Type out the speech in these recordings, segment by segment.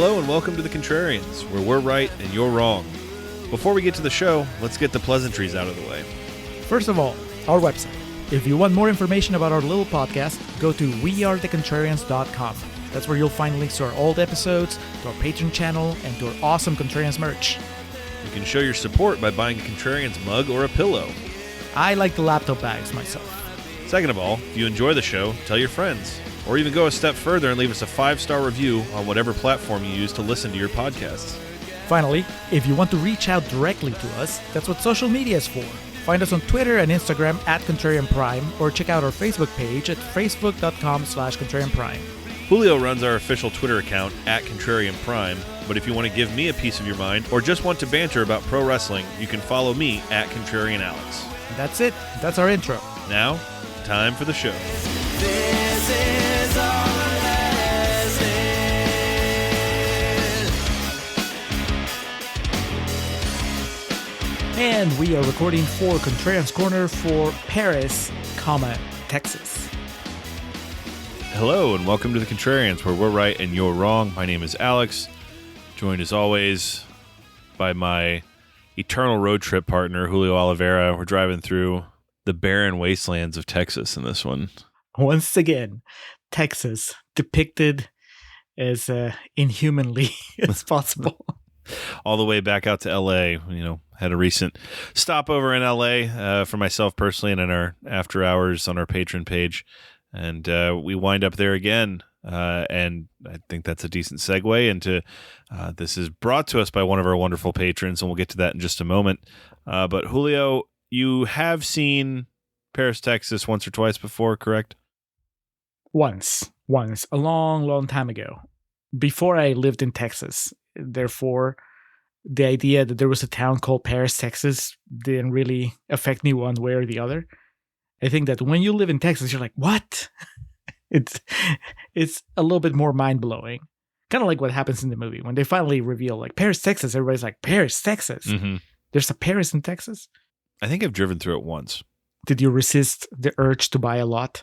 Hello and welcome to the Contrarians, where we're right and you're wrong. Before we get to the show, let's get the pleasantries out of the way. First of all, our website. If you want more information about our little podcast, go to wearethecontrarians.com. That's where you'll find links to our old episodes, to our Patreon channel, and to our awesome Contrarians merch. You can show your support by buying a Contrarians mug or a pillow. I like the laptop bags myself. Second of all, if you enjoy the show, tell your friends. Or even go a step further and leave us a 5-star review on whatever platform you use to listen to your podcasts. Finally, if you want to reach out directly to us, that's what social media is for. Find us on Twitter and Instagram at Contrarian Prime, or check out our Facebook page at facebook.com/Contrarian Prime. Julio runs our official Twitter account at Contrarian Prime, but if you want to give me a piece of your mind or just want to banter about pro wrestling, you can follow me at Contrarian Alex. That's it. That's our intro. Now, time for the show. This is our And we are recording for Contrarians Corner for Paris, Texas. Hello and welcome to the Contrarians, where we're right and you're wrong. My name is Alex, joined as always by my eternal road trip partner, Julio Oliveira. We're driving through the barren wastelands of Texas in this one. Once again, Texas depicted as inhumanly as possible. All the way back out to L.A., had a recent stopover in L.A. For myself personally and in our after hours on our Patreon page. And we wind up there again. And I think that's a decent segue into this is brought to us by one of our wonderful patrons, and we'll get to that in just a moment. But Julio, you have seen Paris, Texas once or twice before, correct? Once, a long time ago, before I lived in Texas. Therefore, the idea that there was a town called Paris, Texas didn't really affect me one way or the other. I think that when you live in Texas, you're like, what? It's a little bit more mind-blowing. Kind of like what happens in the movie. When they finally reveal, like, Paris, Texas, everybody's like, Paris, Texas? Mm-hmm. There's a Paris in Texas? I think I've driven through it once. Did you resist the urge to buy a lot?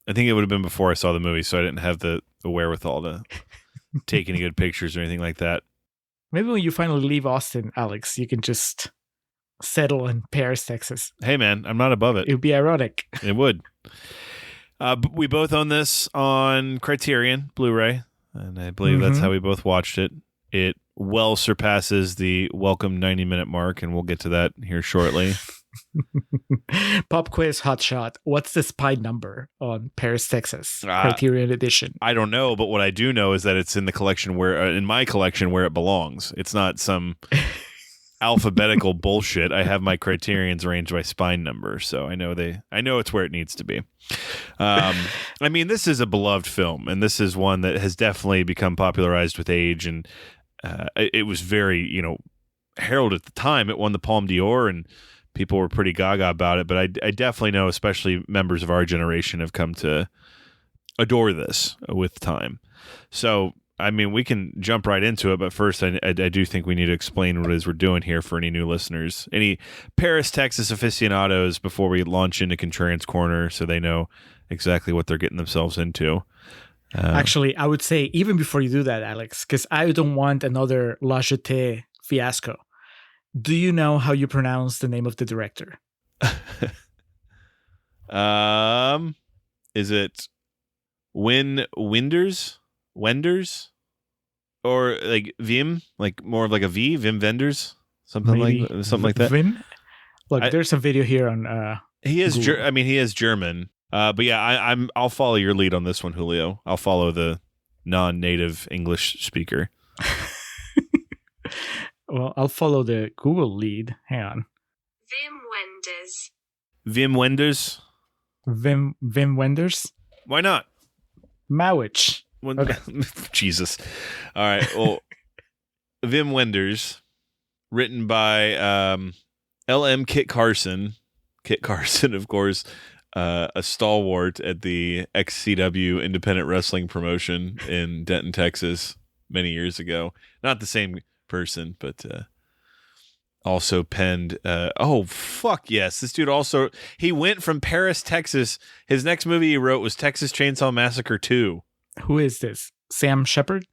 I think it would have been before I saw the movie, so I didn't have the wherewithal to take any good pictures or anything like that. Maybe when you finally leave Austin, Alex, you can just settle in Paris, Texas. Hey, man, I'm not above it. It would be ironic. It would. We both own this on Criterion Blu-ray, and I believe that's how we both watched it. It well surpasses the welcome 90-minute mark, and we'll get to that here shortly. Pop quiz hotshot. What's the spy number on Paris, Texas? Criterion edition. I don't know, but what I do know is that it's in the collection in my collection where it belongs. It's not some alphabetical bullshit. I have my Criterions arranged by spine number, so I know it's where it needs to be. I mean, this is a beloved film, and this is one that has definitely become popularized with age, and it was very, heralded at the time. It won the Palme d'Or, and people were pretty gaga about it, but I definitely know, especially members of our generation, have come to adore this with time. So, I mean, we can jump right into it, but first, I do think we need to explain what it is we're doing here for any new listeners, any Paris, Texas aficionados, before we launch into Contrarians Corner, so they know exactly what they're getting themselves into. Actually, I would say, even before you do that, Alex, because I don't want another La Jetée fiasco. Do you know how you pronounce the name of the director? Is it Wim Wenders? Wenders? Or like Wim? Like more of like a V? Wim Wenders? Something like that. Wim? Look, there's a video here on he is Google. he is German. But yeah, I'll follow your lead on this one, Julio. I'll follow the non-native English speaker. Well, I'll follow the Google lead. Hang on. Wim Wenders? Wim Wenders? Why not? Mowich. Okay. Jesus. All right. Well, Wim Wenders, written by L.M. Kit Carson. Kit Carson, of course, a stalwart at the XCW independent wrestling promotion in Denton, Texas, many years ago. Not the same person, but also penned fuck yes, this dude also, he went from Paris, Texas. His next movie he wrote was Texas Chainsaw Massacre 2. Who is this? Sam Shepard?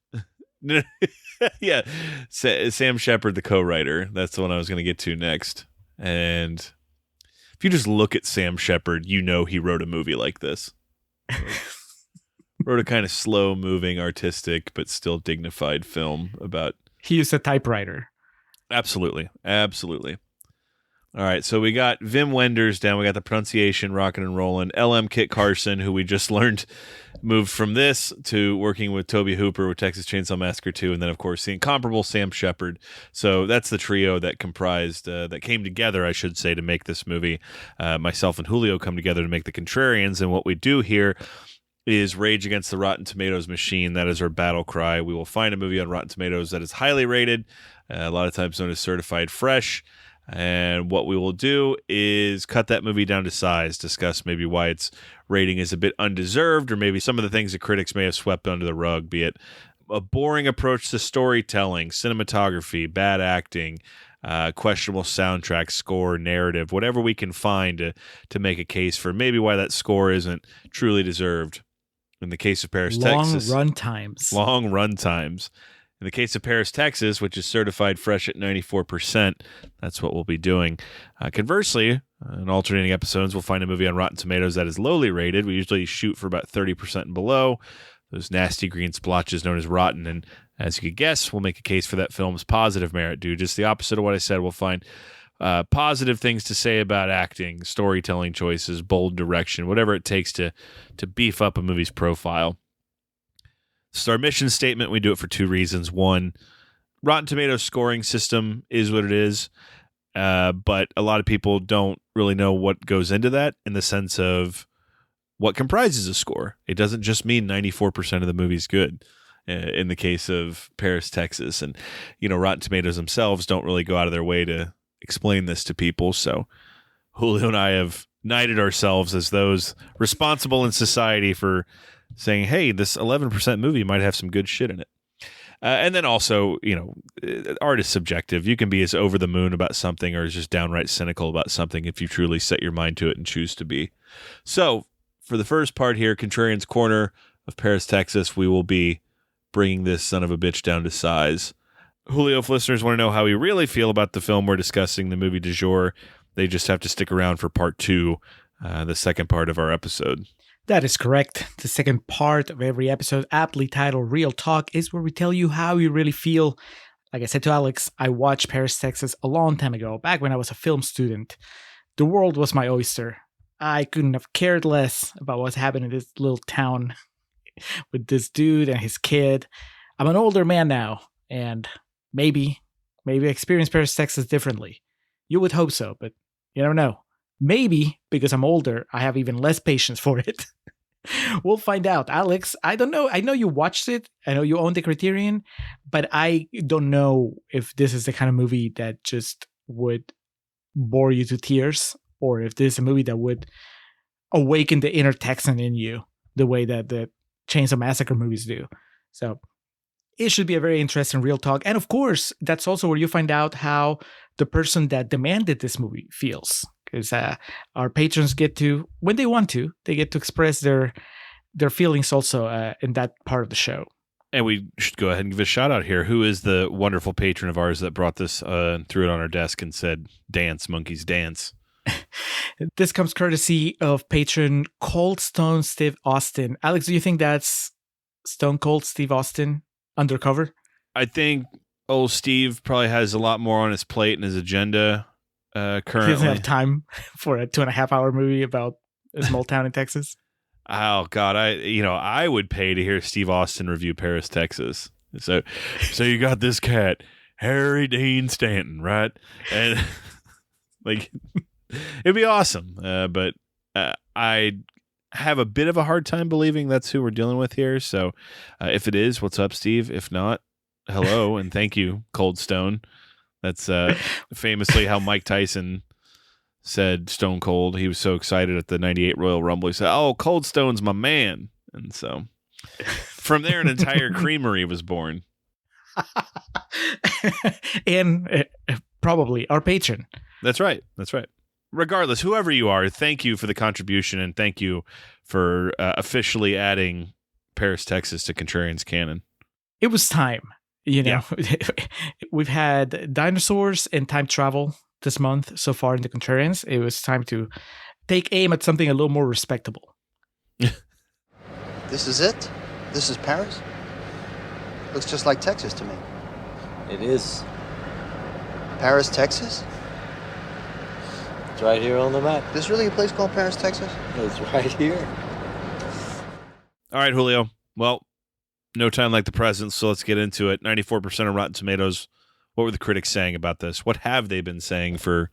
Yeah, Sam Shepard, the co-writer. That's the one I was going to get to next. And if you just look at Sam Shepard, you know he wrote a movie like this. Wrote a kind of slow-moving, artistic, but still dignified film about... He used a typewriter. Absolutely. Absolutely. All right, so we got Wim Wenders down. We got the pronunciation rocking and rolling. LM Kit Carson, who we just learned moved from this to working with Toby Hooper with Texas Chainsaw Massacre 2, and then, of course, the incomparable Sam Shepard. So that's the trio that comprised, that came together, I should say, to make this movie. Myself and Julio come together to make the Contrarians, and what we do here is rage against the Rotten Tomatoes machine. That is our battle cry. We will find a movie on Rotten Tomatoes that is highly rated, a lot of times known as certified fresh. And what we will do is cut that movie down to size, discuss maybe why its rating is a bit undeserved, or maybe some of the things that critics may have swept under the rug, be it a boring approach to storytelling, cinematography, bad acting, questionable soundtrack, score, narrative, whatever we can find to make a case for maybe why that score isn't truly deserved. In the case of Paris, Texas. Long run times. In the case of Paris, Texas, which is certified fresh at 94%, that's what we'll be doing. Conversely, in alternating episodes, we'll find a movie on Rotten Tomatoes that is lowly rated. We usually shoot for about 30% and below, those nasty green splotches known as rotten. And as you could guess, we'll make a case for that film's positive merit, dude. Just the opposite of what I said. We'll find positive things to say about acting, storytelling choices, bold direction, whatever it takes to beef up a movie's profile. So our mission statement, we do it for two reasons. One, Rotten Tomatoes scoring system is what it is, but a lot of people don't really know what goes into that in the sense of what comprises a score. It doesn't just mean 94% of the movie's good in the case of Paris, Texas. And, Rotten Tomatoes themselves don't really go out of their way to explain this to people. So Julio and I have knighted ourselves as those responsible in society for saying, hey, this 11% movie might have some good shit in it. And then also, art is subjective. You can be as over the moon about something or just downright cynical about something if you truly set your mind to it and choose to be. So for the first part here, Contrarians Corner of Paris, Texas, we will be bringing this son of a bitch down to size. Julio, if listeners want to know how we really feel about the film we're discussing, the movie du jour, they just have to stick around for part 2, the second part of our episode. That is correct. The second part of every episode, aptly titled Real Talk, is where we tell you how we really feel. Like I said to Alex, I watched Paris, Texas a long time ago, back when I was a film student. The world was my oyster. I couldn't have cared less about what's happening in this little town with this dude and his kid. I'm an older man now, and maybe I experience Paris, Texas differently. You would hope so, but you never know. Maybe because I'm older, I have even less patience for it. We'll find out. Alex, I don't know. I know you watched it. I know you own the Criterion, but I don't know if this is the kind of movie that just would bore you to tears, or if this is a movie that would awaken the inner Texan in you the way that the Chainsaw Massacre movies do. So it should be a very interesting real talk. And of course, that's also where you find out how the person that demanded this movie feels. Because our patrons get to, when they want to, they get to express their feelings also in that part of the show. And we should go ahead and give a shout out here. Who is the wonderful patron of ours that brought this, threw it on our desk and said, dance, monkeys, dance? This comes courtesy of patron Cold Stone Steve Austin. Alex, do you think that's Stone Cold Steve Austin undercover? I think old Steve probably has a lot more on his plate and his agenda. Currently. He doesn't have time for a 2.5-hour movie about a small town in Texas. Oh God, I would pay to hear Steve Austin review Paris, Texas. So you got this cat, Harry Dean Stanton, right? And like, it'd be awesome. But I have a bit of a hard time believing that's who we're dealing with here. So if it is, what's up, Steve? If not, hello and thank you, Cold Stone. That's famously how Mike Tyson said Stone Cold. He was so excited at the 98 Royal Rumble. He said, oh, Cold Stone's my man. And so from there, an entire creamery was born. And probably our patron. That's right. Regardless, whoever you are, thank you for the contribution and thank you for officially adding Paris, Texas to Contrarians Canon. It was time. You know, we've had dinosaurs and time travel this month so far in the Contrarians. It was time to take aim at something a little more respectable. This is it? This is Paris? Looks just like Texas to me. It is. Paris, Texas? It's right here on the map. There's really a place called Paris, Texas? It's right here. All right, Julio. Well, no time like the present, so let's get into it. 94% of Rotten Tomatoes. What were the critics saying about this? What have they been saying for,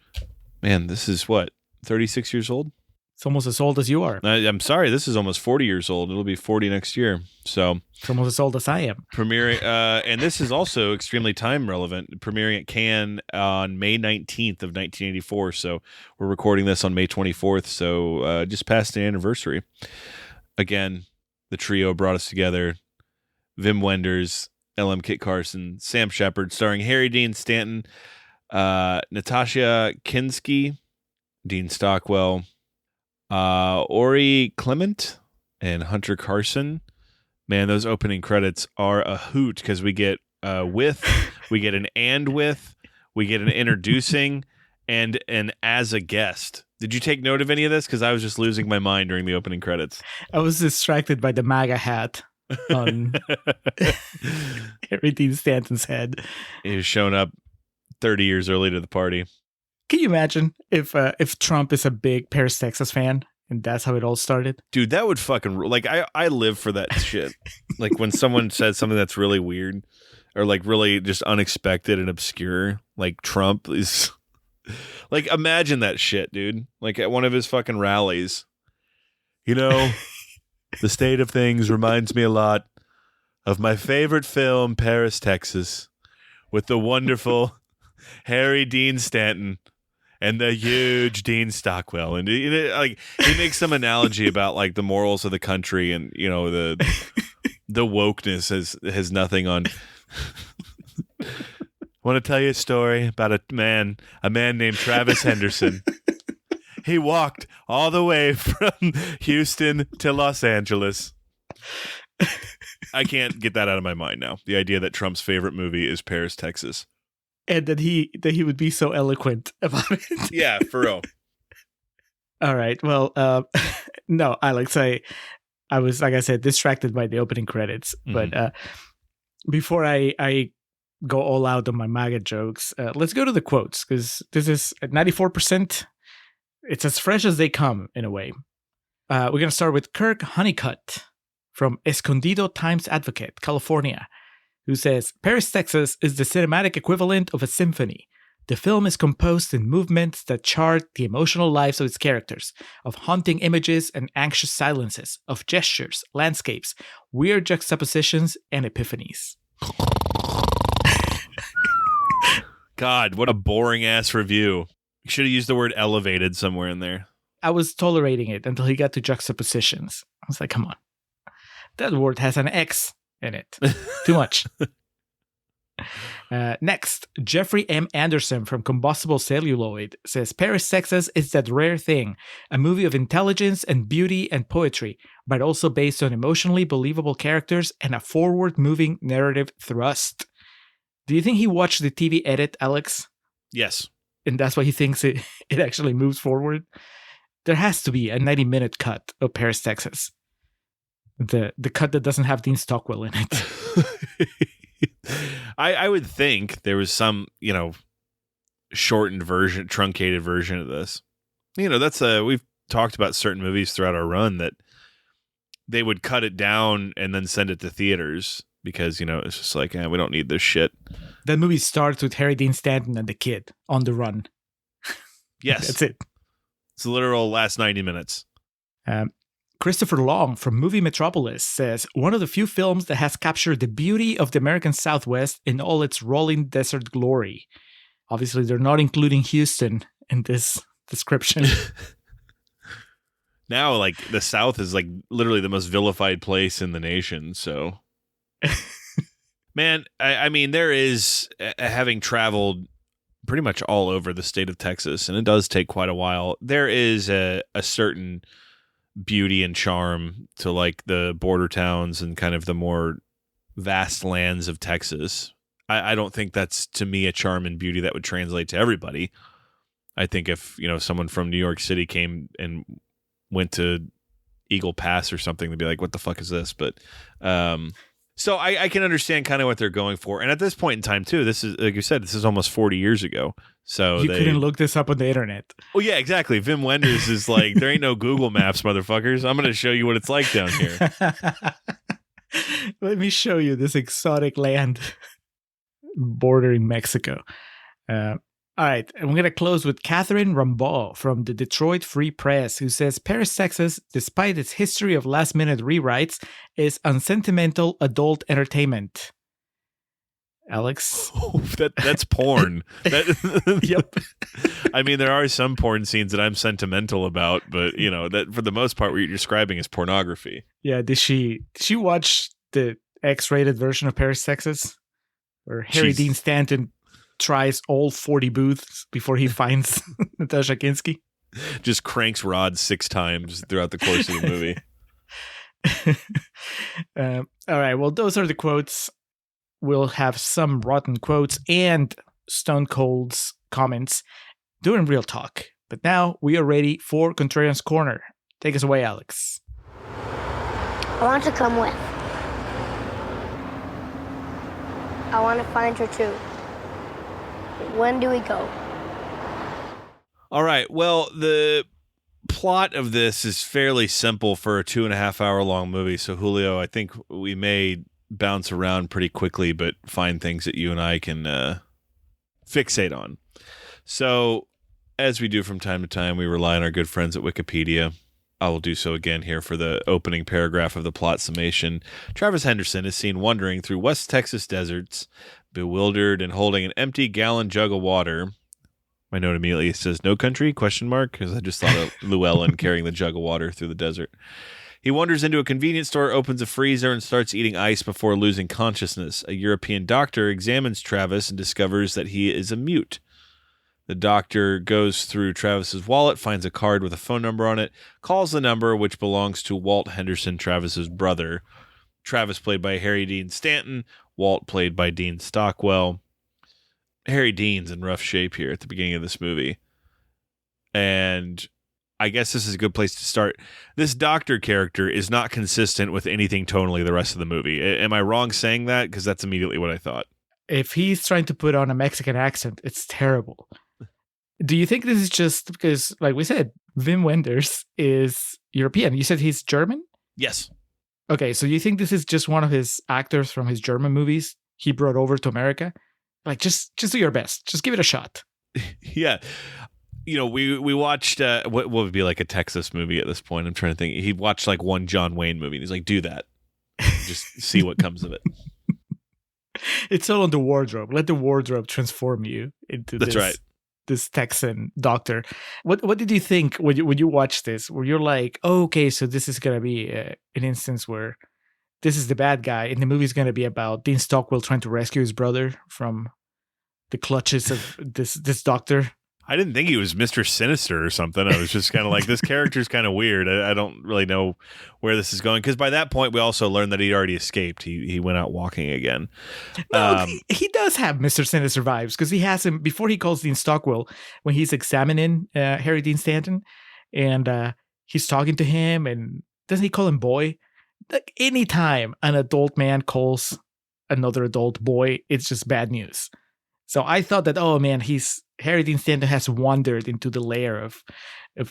man, this is what, 36 years old? It's almost as old as you are. I'm sorry, this is almost 40 years old. It'll be 40 next year. So It's almost as old as I am. premiering, and this is also extremely time relevant. Premiering at Cannes on May 19th of 1984. So we're recording this on May 24th. So just past the anniversary. Again, the trio brought us together. Wim Wenders, L.M. Kit Carson, Sam Shepard, starring Harry Dean Stanton, Natassja Kinski, Dean Stockwell, Ori Clement, and Hunter Carson. Man, those opening credits are a hoot because we get with, we get an and with, we get an introducing, and an as a guest. Did you take note of any of this? Because I was just losing my mind during the opening credits. I was distracted by the MAGA hat on Harry Dean Stanton's head. He was showing up 30 years early to the party. Can you imagine if Trump is a big Paris, Texas fan, and that's how it all started? Dude, that would fucking like I live for that shit. Like when someone says something that's really weird or like really just unexpected and obscure, like Trump is like imagine that shit, dude. Like at one of his fucking rallies. You know, the state of things reminds me a lot of my favorite film, Paris, Texas, with the wonderful Harry Dean Stanton and the huge Dean Stockwell. And like he makes some analogy about like the morals of the country and, you know, the wokeness has nothing on. I want to tell you a story about a man named Travis Henderson. He walked all the way from Houston to Los Angeles. I can't get that out of my mind now. The idea that Trump's favorite movie is Paris, Texas. And that he would be so eloquent about it. Yeah, for real. All right. Well, no, Alex, I was, like I said, distracted by the opening credits. Mm-hmm. But before I go all out on my MAGA jokes, let's go to the quotes, because this is at 94%. It's as fresh as they come, in a way. We're going to start with Kirk Honeycutt from Escondido Times-Advocate, California, who says, Paris, Texas is the cinematic equivalent of a symphony. The film is composed in movements that chart the emotional lives of its characters, of haunting images and anxious silences, of gestures, landscapes, weird juxtapositions, and epiphanies. God, what a boring ass review. You should have used the word elevated somewhere in there. I was tolerating it until he got to juxtapositions. I was like, come on. That word has an X in it. Too much. Next, Jeffrey M. Anderson from Combustible Celluloid says, Paris, Texas is that rare thing, a movie of intelligence and beauty and poetry, but also based on emotionally believable characters and a forward-moving narrative thrust. Do you think he watched the TV edit, Alex? Yes. And that's why he thinks it actually moves forward? There has to be a 90-minute cut of Paris, Texas. The cut that doesn't have Dean Stockwell in it. I would think there was some, you know, shortened version, truncated version of this. You know, that's we've talked about certain movies throughout our run that they would cut it down and then send it to theaters because, you know, it's just like, we don't need this shit. That movie starts with Harry Dean Stanton and the kid on the run. Yes. That's it. It's the literal last 90 minutes. Christopher Long from Movie Metropolis says, one of the few films that has captured the beauty of the American Southwest in all its rolling desert glory. Obviously, they're not including Houston in this description. Now, like, the South is, like, literally the most vilified place in the nation, so... Man, I mean, there is, having traveled pretty much all over the state of Texas, and it does take quite a while, there is a certain beauty and charm to like the border towns and kind of the more vast lands of Texas. I don't think that's, to me, a charm and beauty that would translate to everybody. I think if, someone from New York City came and went to Eagle Pass or something, they'd be like, what the fuck is this? But so I can understand kind of what they're going for. And at this point in time, too, this is, like you said, this is almost 40 years ago. So you couldn't look this up on the internet. Oh, yeah, exactly. Wim Wenders is like, there ain't no Google Maps, motherfuckers. I'm going to show you what it's like down here. Let me show you this exotic land bordering Mexico. All right, and we're going to close with Catherine Rambaud from the Detroit Free Press, who says Paris, Texas, despite its history of last-minute rewrites, is unsentimental adult entertainment. Alex? Oh, that's porn. Yep. I mean, there are some porn scenes that I'm sentimental about, but, that for the most part, what you're describing is pornography. Yeah, did she watch the X-rated version of Paris, Texas? Where Harry Dean Stanton tries all 40 booths before he finds Natassja Kinski. Just cranks rods 6 times throughout the course of the movie. All right, well, those are the quotes. We'll have some rotten quotes and Stone Cold's comments during Real Talk. But now we are ready for Contrarians Corner. Take us away, Alex. I want to come with. I want to find her too. When do we go? All right. Well, the plot of this is fairly simple for a 2.5 hour long movie. So, Julio, I think we may bounce around pretty quickly, but find things that you and I can fixate on. So, as we do from time to time, we rely on our good friends at Wikipedia. I will do so again here for the opening paragraph of the plot summation. Travis Henderson is seen wandering through West Texas deserts, bewildered and holding an empty gallon jug of water. My note immediately says, "No country?" ? Because I just thought of Llewellyn carrying the jug of water through the desert. He wanders into a convenience store, opens a freezer, and starts eating ice before losing consciousness. A European doctor examines Travis and discovers that he is a mute. The doctor goes through Travis's wallet, finds a card with a phone number on it, calls the number, which belongs to Walt Henderson, Travis's brother. Travis played by Harry Dean Stanton, Walt played by Dean Stockwell. Harry Dean's in rough shape here at the beginning of this movie. And I guess this is a good place to start. This doctor character is not consistent with anything tonally the rest of the movie. Am I wrong saying that? Because that's immediately what I thought. If he's trying to put on a Mexican accent, it's terrible. Do you think this is just because, like we said, Wim Wenders is European? You said he's German? Yes. Okay, so you think this is just one of his actors from his German movies he brought over to America? Like, just do your best. Just give it a shot. Yeah. We watched, what would be like a Texas movie at this point? I'm trying to think. He watched like one John Wayne movie. And he's like, do that. Just see what comes of it. It's all on the wardrobe. Let the wardrobe transform you into That's right. This Texan doctor. What did you think when you watched this? Where you're like, oh, okay, so this is gonna be an instance where this is the bad guy, and the movie's gonna be about Dean Stockwell trying to rescue his brother from the clutches of this doctor. I didn't think he was Mr. Sinister or something. I was just kind of like, this character's kind of weird. I don't really know where this is going. Because by that point, we also learned that he'd already escaped. He went out walking again. No, he does have Mr. Sinister vibes because he has him before he calls Dean Stockwell when he's examining Harry Dean Stanton. And he's talking to him. And doesn't he call him boy? Like anytime an adult man calls another adult boy, it's just bad news. So I thought that, oh man, Harry Dean Stanton has wandered into the lair of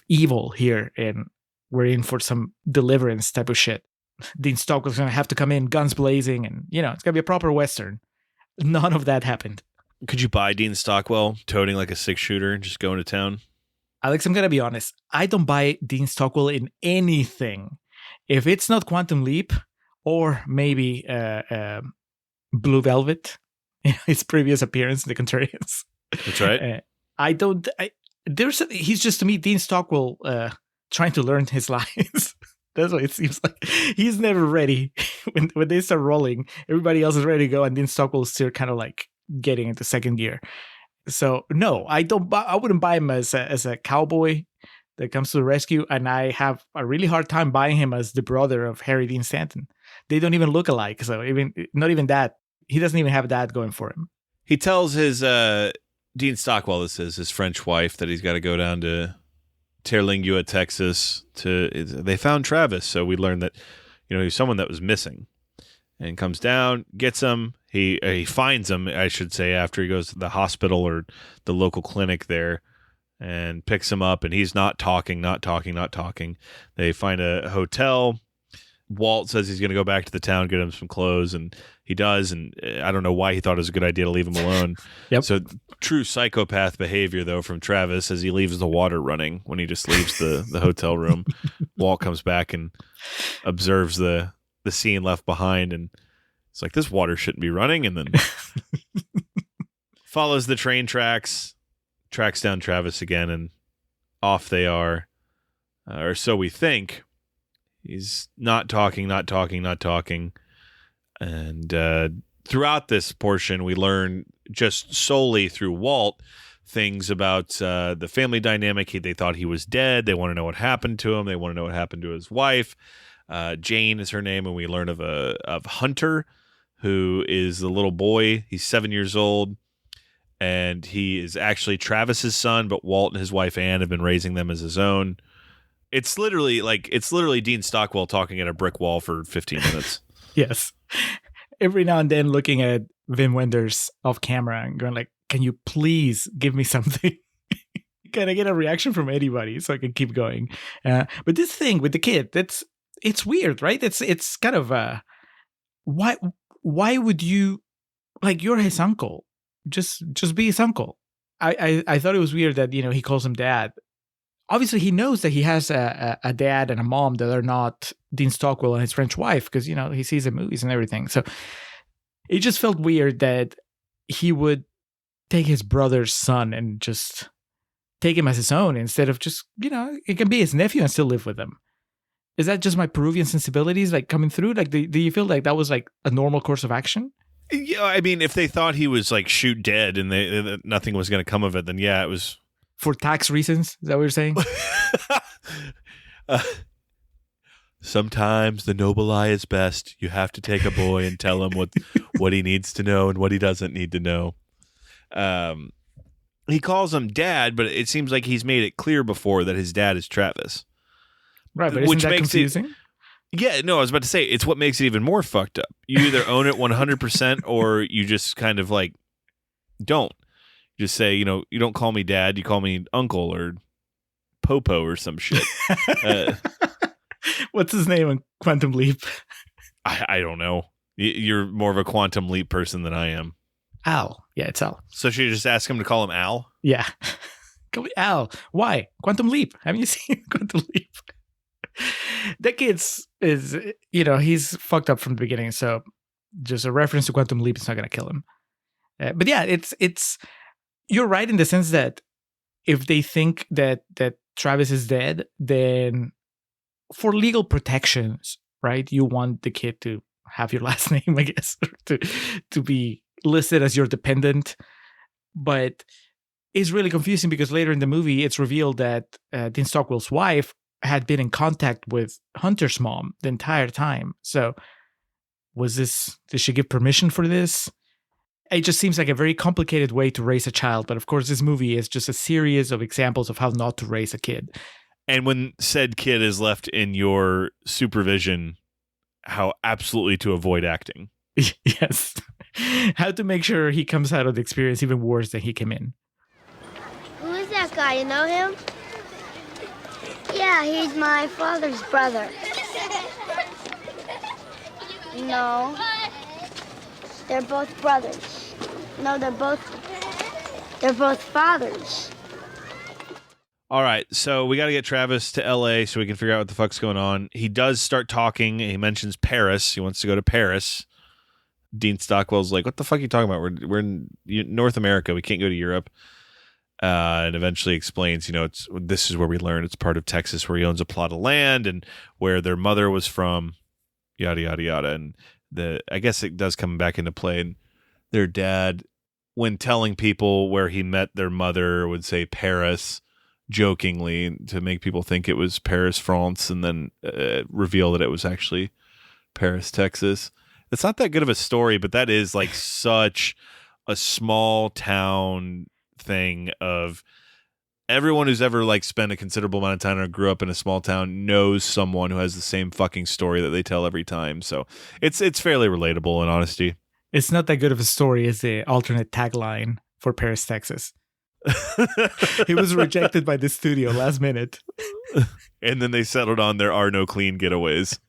evil here, and we're in for some deliverance type of shit. Dean Stockwell's gonna have to come in, guns blazing, and it's gonna be a proper Western. None of that happened. Could you buy Dean Stockwell toting like a 6-shooter and just going to town? Alex, I'm gonna be honest. I don't buy Dean Stockwell in anything. If it's not Quantum Leap or maybe Blue Velvet, his previous appearance in the Contrarians. That's right. He's just, to me, Dean Stockwell trying to learn his lines. That's what it seems like. He's never ready. When they start rolling, everybody else is ready to go, and Dean Stockwell is still kind of like getting into second gear. So no, I wouldn't buy him as a cowboy that comes to the rescue, and I have a really hard time buying him as the brother of Harry Dean Stanton. They don't even look alike, so not even that. he doesn't even have that going for him. He tells his Dean Stockwell, this is his French wife, that he's got to go down to Terlingua, Texas. They found Travis, so we learned that he's someone that was missing, and comes down, gets him. He finds him, I should say, after he goes to the hospital or the local clinic there, and picks him up, and he's not talking. They find a hotel. Walt says he's going to go back to the town, get him some clothes, and he does, and I don't know why he thought it was a good idea to leave him alone. Yep. So true psychopath behavior, though, from Travis, as he leaves the water running when he just leaves the hotel room. Walt comes back and observes the scene left behind, and it's like, this water shouldn't be running, and then follows the train tracks down Travis again, and off they are, or so we think. He's not talking. And throughout this portion, we learn just solely through Walt things about the family dynamic. They thought he was dead. They want to know what happened to him. They want to know what happened to his wife. Jane is her name, and we learn of Hunter, who is the little boy. He's 7 years old, and he is actually Travis's son, but Walt and his wife Anne have been raising them as his own. It's literally Dean Stockwell talking at a brick wall for 15 minutes. Yes. Every now and then looking at Wim Wenders off camera and going like, can you please give me something? Can I get a reaction from anybody so I can keep going? But this thing with the kid, it's weird, right? It's kind of why would you, like, you're his uncle. Just be his uncle. I thought it was weird that, he calls him dad. Obviously, he knows that he has a dad and a mom that are not Dean Stockwell and his French wife, because, he sees the movies and everything. So it just felt weird that he would take his brother's son and just take him as his own instead of just, it can be his nephew and still live with him. Is that just my Peruvian sensibilities like coming through? Like, do you feel like that was like a normal course of action? Yeah, I mean, if they thought he was like shoot dead and nothing was going to come of it, then yeah, it was for tax reasons. Is that what you're saying? Sometimes the noble lie is best. You have to take a boy and tell him what he needs to know and what he doesn't need to know. He calls him dad, but it seems like he's made it clear before that his dad is Travis. Right, but isn't that confusing? Yeah, no, I was about to say, it's what makes it even more fucked up. You either own it 100% or you just kind of like don't. You just say, you don't call me dad, you call me uncle or Popo or some shit. What's his name in Quantum Leap? I don't know. You're more of a Quantum Leap person than I am. Al. Yeah, it's Al. So should you just ask him to call him Al? Yeah. Call me Al. Why? Quantum Leap. Haven't you seen Quantum Leap? That kid's is, he's fucked up from the beginning. So just a reference to Quantum Leap is not going to kill him. But yeah, it's you're right in the sense that if they think that Travis is dead, then for legal protections, right, you want the kid to have your last name, I guess, to be listed as your dependent. But it's really confusing because later in the movie, it's revealed that Dean Stockwell's wife had been in contact with Hunter's mom the entire time. So did she give permission for this? It just seems like a very complicated way to raise a child. But of course, this movie is just a series of examples of how not to raise a kid. And when said kid is left in your supervision, how absolutely to avoid acting. Yes. How to make sure he comes out of the experience even worse than he came in. Who is that guy? You know him? Yeah, he's my father's brother. No. They're both brothers. No, they're both fathers. All right, so we got to get Travis to L.A. so we can figure out what the fuck's going on. He does start talking. He mentions Paris. He wants to go to Paris. Dean Stockwell's like, what the fuck are you talking about? We're in North America. We can't go to Europe. And eventually explains, this is where we learn it's part of Texas where he owns a plot of land and where their mother was from, yada, yada, yada. And I guess it does come back into play. And their dad, when telling people where he met their mother, would say Paris jokingly to make people think it was Paris, France, and then reveal that it was actually Paris, Texas. It's not that good of a story, but that is like such a small town thing of everyone who's ever like spent a considerable amount of time or grew up in a small town knows someone who has the same fucking story that they tell every time. So it's fairly relatable in honesty. It's not that good of a story as the alternate tagline for Paris, Texas. He was rejected by the studio last minute. And then they settled on there are no clean getaways.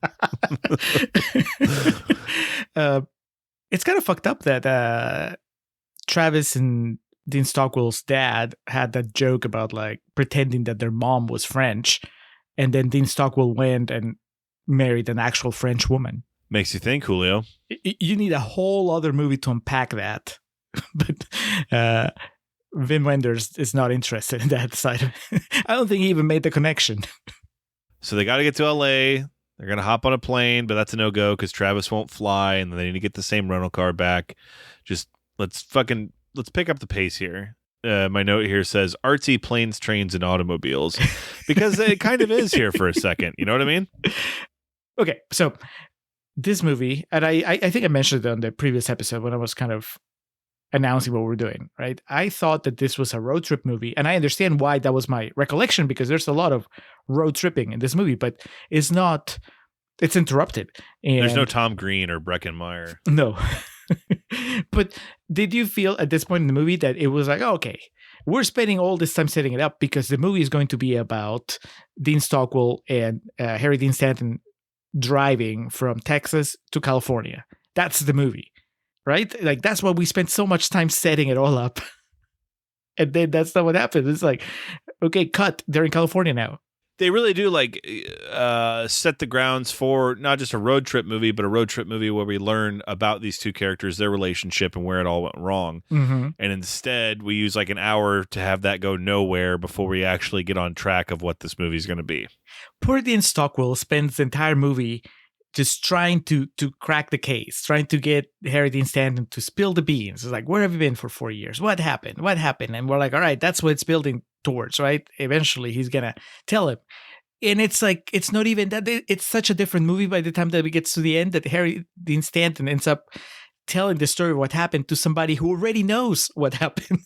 It's kind of fucked up that Travis and Dean Stockwell's dad had that joke about like pretending that their mom was French, and then Dean Stockwell went and married an actual French woman. Makes you think, Julio. You need a whole other movie to unpack that. But Wim Wenders is not interested in that side of it. I don't think he even made the connection. So they got to get to LA. They're going to hop on a plane, but that's a no-go because Travis won't fly, and they need to get the same rental car back. Just let's pick up the pace here. My note here says artsy planes, trains, and automobiles because it kind of is here for a second. You know what I mean? Okay, so this movie, and I think I mentioned it on the previous episode when I was kind of announcing what we're doing, right? I thought that this was a road trip movie, and I understand why that was my recollection because there's a lot of road tripping in this movie, but it's not, it's interrupted. And there's no Tom Green or Breckenmeyer. No. But did you feel at this point in the movie that it was like, oh, okay, we're spending all this time setting it up because the movie is going to be about Dean Stockwell and Harry Dean Stanton driving from Texas to California. That's the movie, right? Like, that's why we spent so much time setting it all up. And then that's not what happened. It's like, okay, cut. They're in California now. They really do like set the grounds for not just a road trip movie, but a road trip movie where we learn about these two characters, their relationship, and where it all went wrong. Mm-hmm. And instead, we use like an hour to have that go nowhere before we actually get on track of what this movie is going to be. Poor Dean Stockwell spends the entire movie just trying to crack the case, trying to get Harry Dean Stanton to spill the beans. It's like, where have you been for 4 years? What happened? What happened? And we're like, all right, that's what it's building towards, right? Eventually, he's going to tell him. And it's like, it's not even that. It's such a different movie by the time that it gets to the end that Harry Dean Stanton ends up telling the story of what happened to somebody who already knows what happened.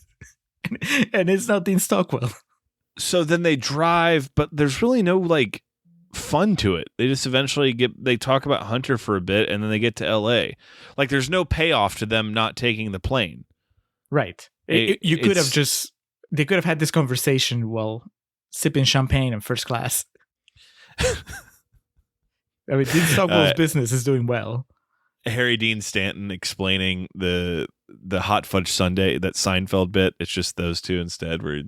And it's not Dean Stockwell. So then they drive, but there's really no like fun to it. They just eventually they talk about Hunter for a bit and then they get to LA. Like there's no payoff to them not taking the plane. Right. They could have had this conversation while sipping champagne in first class. I mean, Dean Stockwell's business is doing well. Harry Dean Stanton explaining the hot fudge sundae, that Seinfeld bit. It's just those two instead, where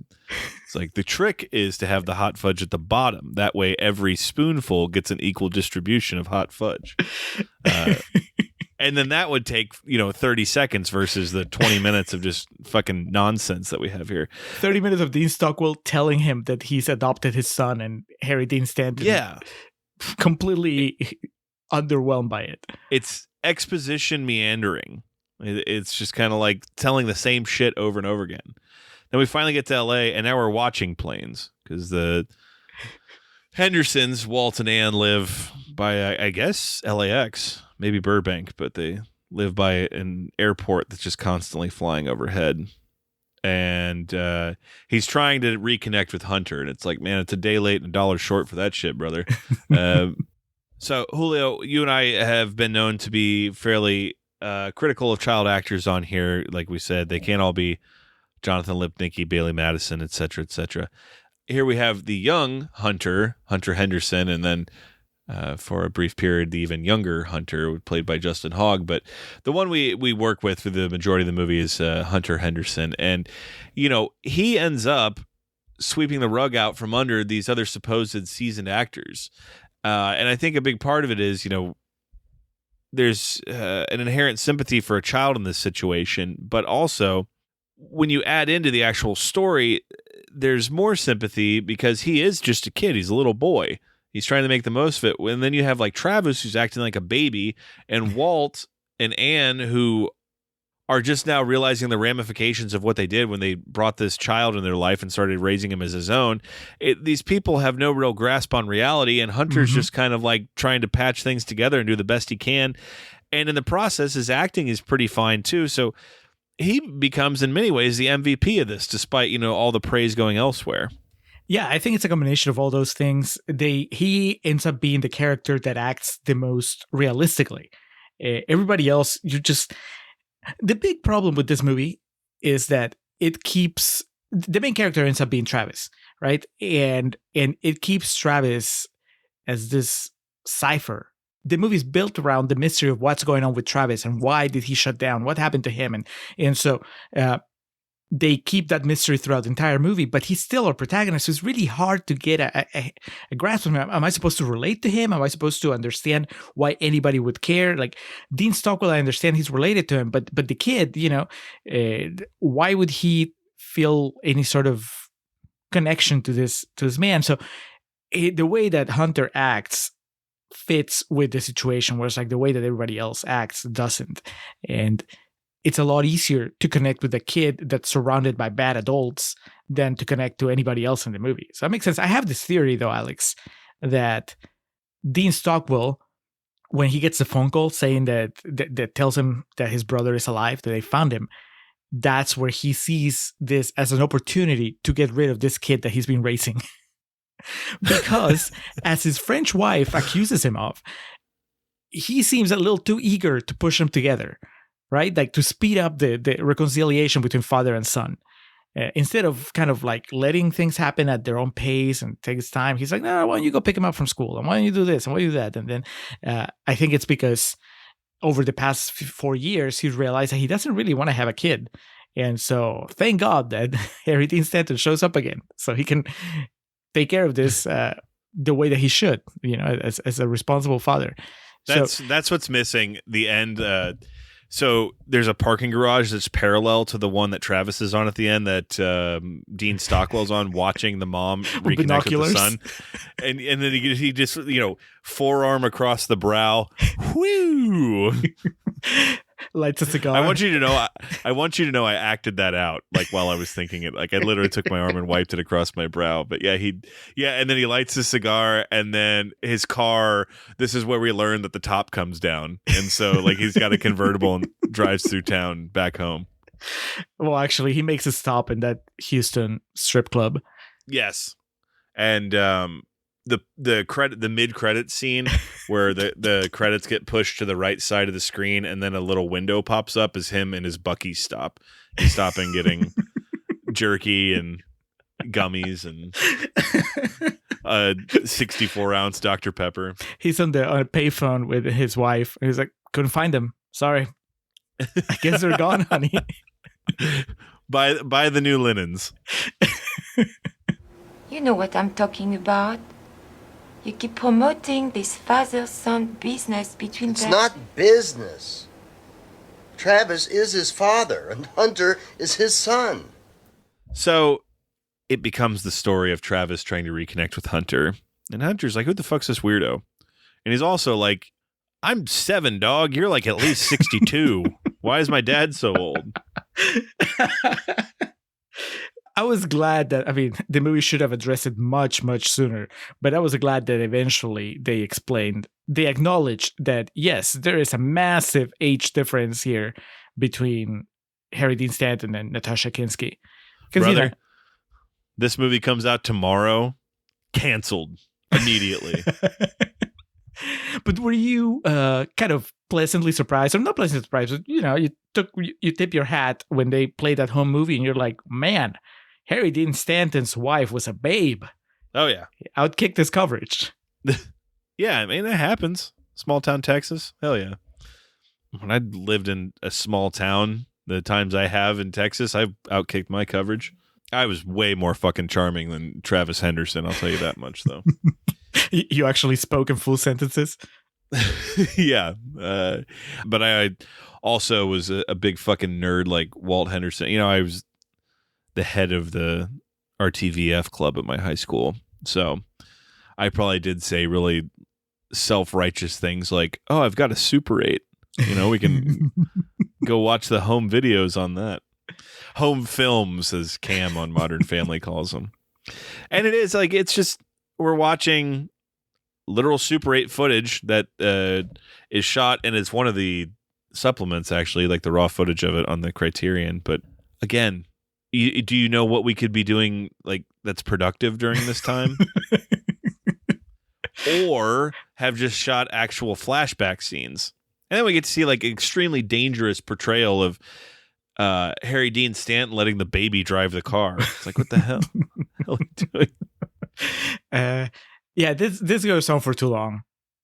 it's like the trick is to have the hot fudge at the bottom. That way every spoonful gets an equal distribution of hot fudge. And then that would take, 30 seconds versus the 20 minutes of just fucking nonsense that we have here. 30 minutes of Dean Stockwell telling him that he's adopted his son, and Harry Dean Stanton completely underwhelmed by it. It's exposition meandering. It's just kind of like telling the same shit over and over again. Then we finally get to LA, and now we're watching planes because the Hendersons, Walt and Ann, live by, I guess, LAX, maybe Burbank, but they live by an airport that's just constantly flying overhead. And he's trying to reconnect with Hunter, and it's like, man, it's a day late and $1 short for that shit, brother. So, Julio, you and I have been known to be fairly critical of child actors on here. Like we said, they can't all be Jonathan Lipnicki, Bailey Madison, et cetera, et cetera. Here we have the young Hunter Henderson, and then for a brief period, the even younger Hunter, played by Justin Hogg. But the one we work with for the majority of the movie is Hunter Henderson. And, he ends up sweeping the rug out from under these other supposed seasoned actors. And I think a big part of it is, there's an inherent sympathy for a child in this situation, but also when you add into the actual story, there's more sympathy because he is just a kid. He's a little boy. He's trying to make the most of it. And then you have like Travis, who's acting like a baby, and Walt and Ann, who are just now realizing the ramifications of what they did when they brought this child in their life and started raising him as his own. These people have no real grasp on reality, and Hunter's just kind of like trying to patch things together and do the best he can. And in the process, his acting is pretty fine too. So he becomes, in many ways, the MVP of this, despite, all the praise going elsewhere. Yeah, I think it's a combination of all those things. He ends up being the character that acts the most realistically. Everybody else, the big problem with this movie is that it keeps the main character ends up being Travis, right? And it keeps Travis as this cipher. The movie's built around the mystery of what's going on with Travis and why did he shut down? What happened to him? And so they keep that mystery throughout the entire movie, but he's still our protagonist. So it's really hard to get a grasp of him. Am I supposed to relate to him? Am I supposed to understand why anybody would care? Like Dean Stockwell, I understand he's related to him, but the kid, why would he feel any sort of connection to this man? So the way that Hunter acts fits with the situation, whereas like the way that everybody else acts doesn't. And it's a lot easier to connect with a kid that's surrounded by bad adults than to connect to anybody else in the movie. So that makes sense. I have this theory though, Alex, that Dean Stockwell, when he gets the phone call saying that tells him that his brother is alive, that they found him, that's where he sees this as an opportunity to get rid of this kid that he's been raising. Because as his French wife accuses him of, he seems a little too eager to push them together, right? Like to speed up the reconciliation between father and son. Instead of kind of like letting things happen at their own pace and take its time, he's like, no, why don't you go pick him up from school? And why don't you do this? And why don't you do that? And then I think it's because over the past 4 years, he's realized that he doesn't really want to have a kid. And so thank God that Harry Dean Stanton shows up again so he can take care of this the way that he should, as a responsible father. That's what's missing. The end. So there's a parking garage that's parallel to the one that Travis is on at the end that Dean Stockwell's on, watching the mom reconnect with the son. And then he just, forearm across the brow. Whoo! Lights a cigar. I want you to know I acted that out like while I was thinking it. Like I literally took my arm and wiped it across my brow. But and then he lights his cigar, and then his car, this is where we learn that the top comes down. And so like he's got a convertible and drives through town back home. Well, actually he makes a stop in that Houston strip club. Yes. And the mid-credit scene where the credits get pushed to the right side of the screen and then a little window pops up is him and his Buc-ee stop. He's stopping getting jerky and gummies and 64-ounce Dr. Pepper. He's on a payphone with his wife. He's like, couldn't find them. Sorry. I guess they're gone, honey. Buy the new linens. You know what I'm talking about. You keep promoting this father-son business between It's them. not business. Travis is his father, and Hunter is his son. So it becomes the story of Travis trying to reconnect with Hunter. And Hunter's like, who the fuck's this weirdo? And he's also like, I'm 7, dog. You're like at least 62. Why is my dad so old? I was glad that, the movie should have addressed it much, much sooner. But I was glad that eventually they acknowledged that, yes, there is a massive age difference here between Harry Dean Stanton and Natassja Kinski. Brother, this movie comes out tomorrow. Canceled immediately. But were you kind of pleasantly surprised, or not pleasantly surprised, but, you tip your hat when they played that home movie and you're like, man, Harry Dean Stanton's wife was a babe. Oh, yeah. Outkicked his coverage. Yeah, that happens. Small town Texas. Hell yeah. When I lived in a small town, the times I have in Texas, I've outkicked my coverage. I was way more fucking charming than Travis Henderson. I'll tell you that much, though. You actually spoke in full sentences? Yeah. But I also was a big fucking nerd like Walt Henderson. I was the head of the RTVF club at my high school. So I probably did say really self-righteous things like, oh, I've got a Super 8. We can go watch the home videos on that. Home films, as Cam on Modern Family calls them. And it is like, it's just, we're watching literal Super 8 footage that is shot, and it's one of the supplements, actually, like the raw footage of it on the Criterion. But again, do you know what we could be doing like that's productive during this time? Or have just shot actual flashback scenes. And then we get to see like an extremely dangerous portrayal of Harry Dean Stanton letting the baby drive the car. It's like, what the hell? What are you doing? Yeah, this goes on for too long.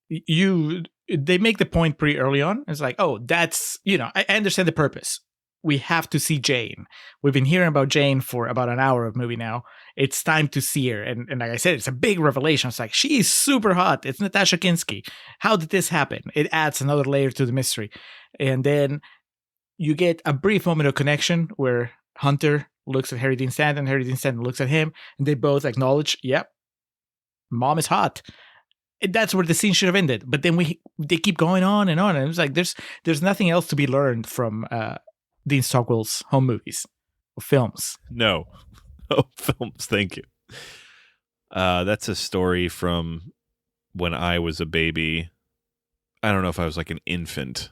They make the point pretty early on. It's like, oh, that's, I understand the purpose. We have to see Jane. We've been hearing about Jane for about an hour of movie now. It's time to see her. And like I said, it's a big revelation. It's like, she's super hot. It's Natassja Kinski. How did this happen? It adds another layer to the mystery. And then you get a brief moment of connection where Hunter looks at Harry Dean Stanton, Harry Dean Stanton looks at him, and they both acknowledge, yep, mom is hot. And that's where the scene should have ended. But then they keep going on. And it's like there's nothing else to be learned from Dean Stockwell's home movies or films. No. Oh, films. Thank you. That's a story from when I was a baby. I don't know if I was like an infant,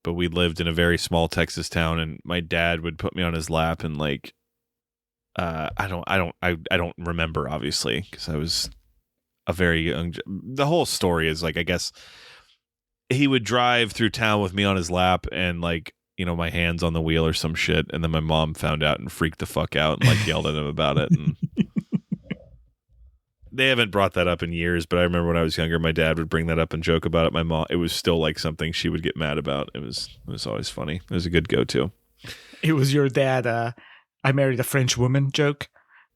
but we lived in a very small Texas town, and my dad would put me on his lap and like, I don't remember, obviously, because I was a very young. The whole story is like, I guess he would drive through town with me on his lap and like, my hands on the wheel or some shit. And then my mom found out and freaked the fuck out and like yelled at him about it. And they haven't brought that up in years, but I remember when I was younger, my dad would bring that up and joke about it. My mom, it was still like something she would get mad about. It was always funny. It was a good go-to. It was your dad, I married a French woman joke.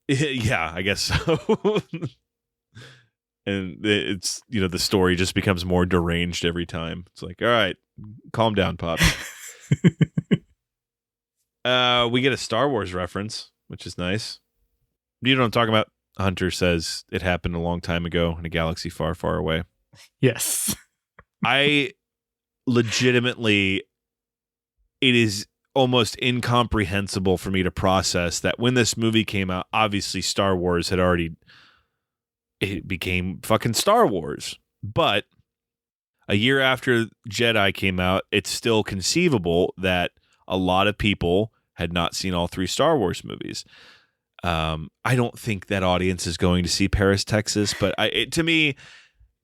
Yeah, I guess so. And it's, the story just becomes more deranged every time. It's like, all right, calm down, Pop. We get a Star Wars reference, which is nice. You know what I'm talking about? Hunter says it happened a long time ago in a galaxy far, far away. Yes. I legitimately, it is almost incomprehensible for me to process that when this movie came out, obviously Star Wars had already, it became fucking Star Wars. But a year after Jedi came out, it's still conceivable that a lot of people had not seen all three Star Wars movies. I don't think that audience is going to see Paris, Texas, but to me,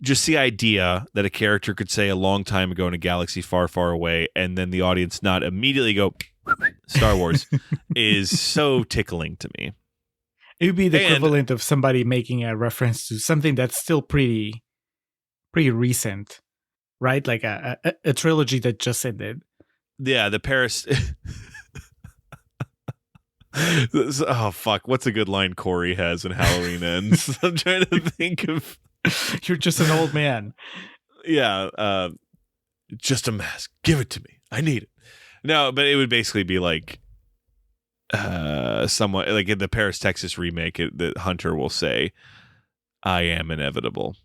just the idea that a character could say a long time ago in a galaxy far, far away, and then the audience not immediately go Star Wars is so tickling to me. It would be the equivalent of somebody making a reference to something that's still pretty recent, right? Like a trilogy that just ended. Yeah, the Paris. Oh, fuck. What's a good line Corey has in Halloween Ends? I'm trying to think of. You're just an old man. Yeah. Just a mask. Give it to me. I need it. No, but it would basically be like somewhat like in the Paris, Texas remake, that Hunter will say, I am inevitable.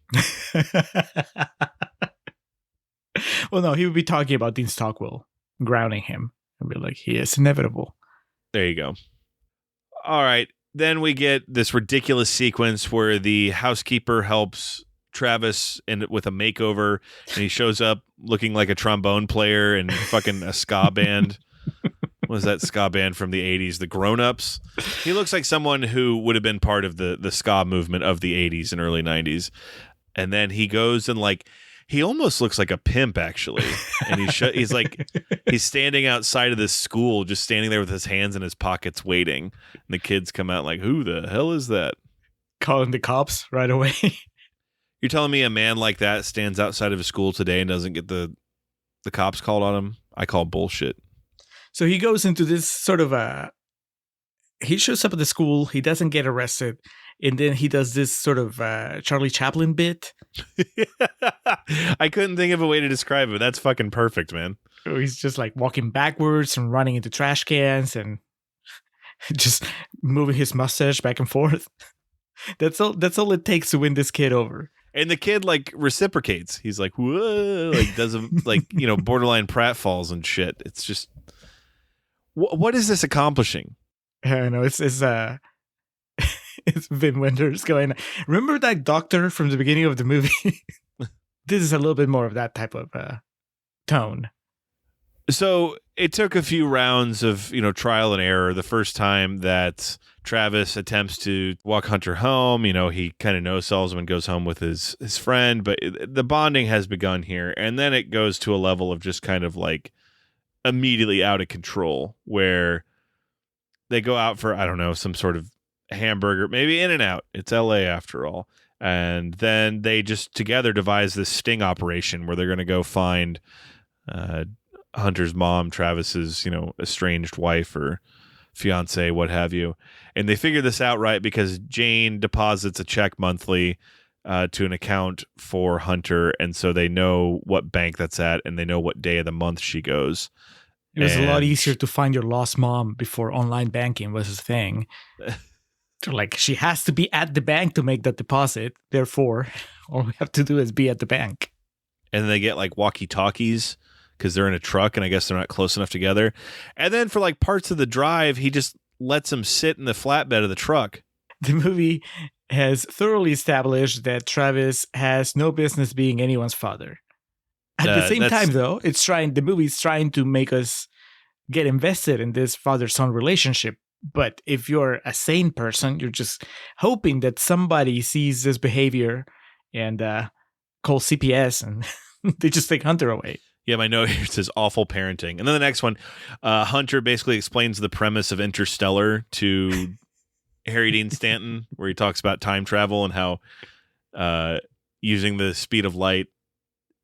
Well, no, he would be talking about Dean Stockwell grounding him and be like, he is inevitable. There you go. All right. Then we get this ridiculous sequence where the housekeeper helps Travis with a makeover, and he shows up looking like a trombone player and fucking a ska band. What was that ska band from the 80s? The Grown Ups. He looks like someone who would have been part of the ska movement of the 80s and early 90s. And then he goes and like, he almost looks like a pimp, actually. And he's like, he's standing outside of this school, just standing there with his hands in his pockets waiting. And the kids come out like, who the hell is that? Calling the cops right away. You're telling me a man like that stands outside of a school today and doesn't get the cops called on him? I call bullshit. So he goes into this sort of he shows up at the school. He doesn't get arrested. And then he does this sort of Charlie Chaplin bit. I couldn't think of a way to describe it. That's fucking perfect, man. So he's just like walking backwards and running into trash cans and just moving his mustache back and forth. That's all it takes to win this kid over. And the kid like reciprocates. He's like, whoa, like does a like, borderline pratfalls and shit. It's just, what is this accomplishing? I know it's It's Wim Wenders going, remember that doctor from the beginning of the movie? This is a little bit more of that type of tone. So it took a few rounds of, trial and error. The first time that Travis attempts to walk Hunter home, he kind of no-sells him and goes home with his friend. But the bonding has begun here. And then it goes to a level of just kind of like immediately out of control where they go out for, I don't know, some sort of hamburger, maybe In-N-Out. It's LA after all. And then they just together devise this sting operation where they're going to go find Hunter's mom, Travis's, estranged wife or fiance, what have you. And they figure this out, right? Because Jane deposits a check monthly to an account for Hunter. And so they know what bank that's at and they know what day of the month she goes. It was a lot easier to find your lost mom before online banking was a thing. So like, she has to be at the bank to make that deposit. Therefore, all we have to do is be at the bank. And then they get like walkie-talkies because they're in a truck and I guess they're not close enough together. And then for like parts of the drive, he just lets them sit in the flatbed of the truck. The movie has thoroughly established that Travis has no business being anyone's father. At the same time, though, the movie's trying to make us get invested in this father-son relationship. But if you're a sane person, you're just hoping that somebody sees this behavior and calls CPS and they just take Hunter away. Yeah, my note here says awful parenting. And then the next one, Hunter basically explains the premise of Interstellar to Harry Dean Stanton, where he talks about time travel and how using the speed of light,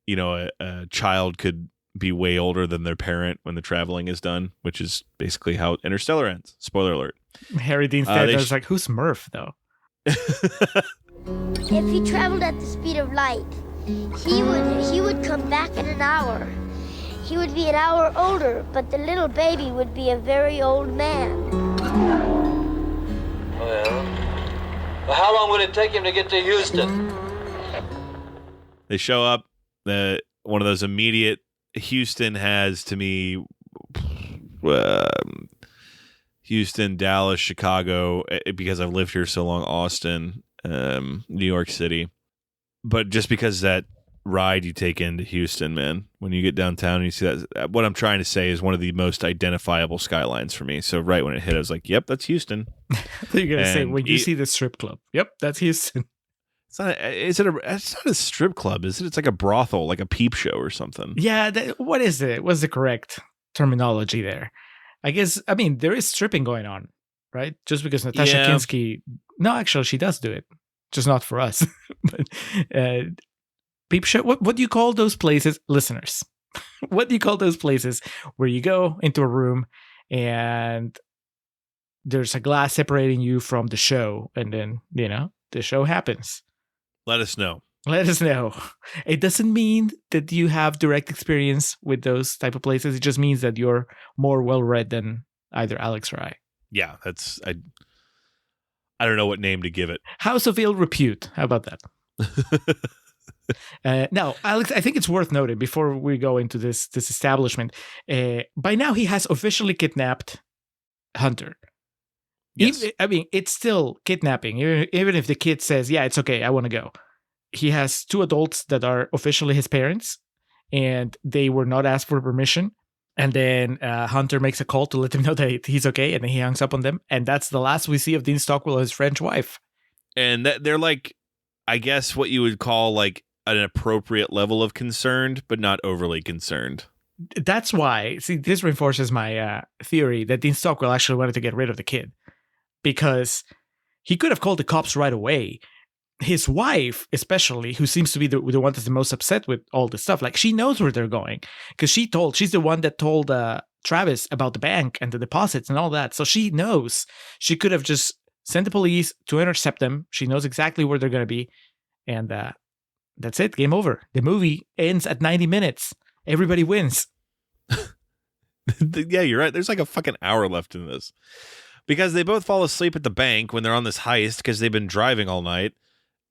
a child could be way older than their parent when the traveling is done, which is basically how Interstellar ends. Spoiler alert. Harry Dean Stanton was like, who's Murph, though? If he traveled at the speed of light, he would come back in an hour. He would be an hour older, but the little baby would be a very old man. Well, how long would it take him to get to Houston? They show up. One of those immediate Houston has to me, Houston, Dallas, Chicago, because I've lived here so long, Austin, New York City. But just because that ride you take into Houston, man, when you get downtown and you see that, what I'm trying to say is one of the most identifiable skylines for me. So right when it hit, I was like, yep, that's Houston. You're going to say, when you see the strip club, yep, that's Houston. It's not a strip club, is it? It's like a brothel, like a peep show or something. Yeah, what is it? What's the correct terminology there? I guess, there is stripping going on, right? Just because Natassja Kinski... No, actually, she does do it. Just not for us. But peep show, what do you call those places? Listeners, what do you call those places where you go into a room and there's a glass separating you from the show and then, the show happens? Let us know. Let us know. It doesn't mean that you have direct experience with those type of places. It just means that you're more well-read than either Alex or I. Yeah, I don't know what name to give it. House of ill repute. How about that? Now, Alex, I think it's worth noting before we go into this establishment. By now, he has officially kidnapped Hunter. Yes. It's still kidnapping. Even if the kid says, yeah, it's okay, I want to go. He has two adults that are officially his parents, and they were not asked for permission. And then Hunter makes a call to let them know that he's okay, and then he hangs up on them. And that's the last we see of Dean Stockwell and his French wife. And they're like, I guess what you would call like an appropriate level of concerned, but not overly concerned. That's why, see, this reinforces my theory that Dean Stockwell actually wanted to get rid of the kid. Because he could have called the cops right away. His wife, especially, who seems to be the one that's the most upset with all this stuff, like, she knows where they're going. Because she's the one that told Travis about the bank and the deposits and all that. So she knows. She could have just sent the police to intercept them. She knows exactly where they're going to be. And that's it. Game over. The movie ends at 90 minutes. Everybody wins. Yeah, you're right. There's like a fucking hour left in this. Because they both fall asleep at the bank when they're on this heist because they've been driving all night.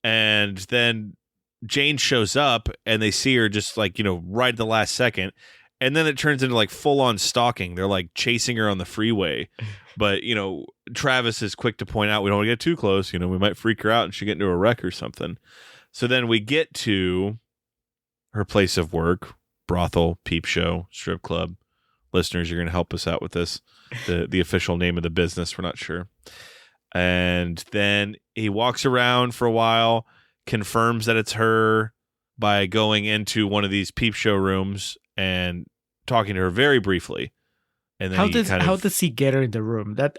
And then Jane shows up and they see her just like, right at the last second. And then it turns into like full on stalking. They're like chasing her on the freeway. But, Travis is quick to point out we don't want to get too close. We might freak her out and she'll get into a wreck or something. So then we get to her place of work, brothel, peep show, strip club. Listeners, you're going to help us out with this. The official name of the business, we're not sure. And then he walks around for a while, confirms that it's her by going into one of these peep show rooms and talking to her very briefly. And then how does he get her in the room? That